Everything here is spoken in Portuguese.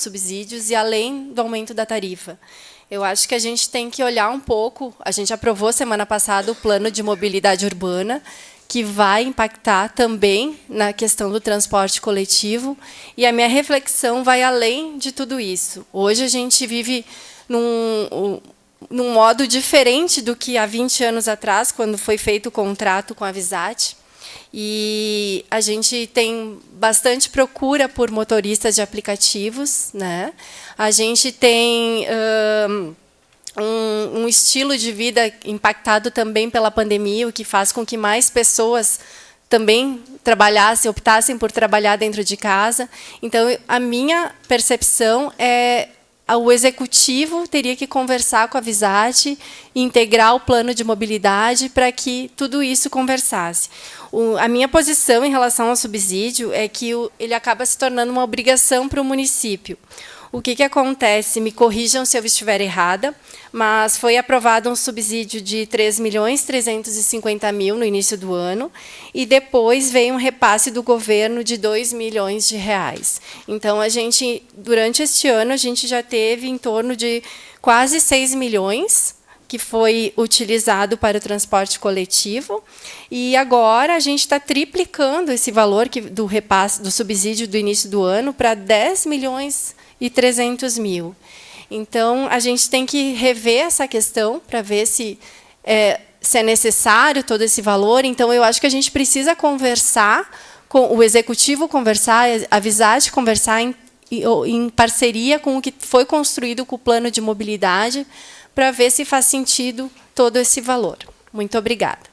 subsídios e além do aumento da tarifa. Eu acho que a gente tem que olhar um pouco, a gente aprovou semana passada o plano de mobilidade urbana, que vai impactar também na questão do transporte coletivo, e a minha reflexão vai além de tudo isso. Hoje a gente vive num modo diferente do que há 20 anos atrás, quando foi feito o contrato com a Visat, e a gente tem bastante procura por motoristas de aplicativos, né? A gente tem um estilo de vida impactado também pela pandemia, o que faz com que mais pessoas também trabalhassem, optassem por trabalhar dentro de casa. Então, a minha percepção é o executivo teria que conversar com a Visat e integrar o plano de mobilidade para que tudo isso conversasse. A minha posição em relação ao subsídio é que ele acaba se tornando uma obrigação para o município. O que acontece? Me corrijam se eu estiver errada, mas foi aprovado um subsídio de 3.350.000 no início do ano, e depois veio um repasse do governo de 2 milhões de reais. Então, durante este ano, a gente já teve em torno de quase 6 milhões, que foi utilizado para o transporte coletivo, e agora a gente está triplicando esse valor do repasse, do subsídio do início do ano, para 10 milhões e 300 mil. Então, a gente tem que rever essa questão para ver se é necessário todo esse valor. Então, eu acho que a gente precisa conversar, com o executivo conversar, a Visat conversar em parceria com o que foi construído com o plano de mobilidade, para ver se faz sentido todo esse valor. Muito obrigada.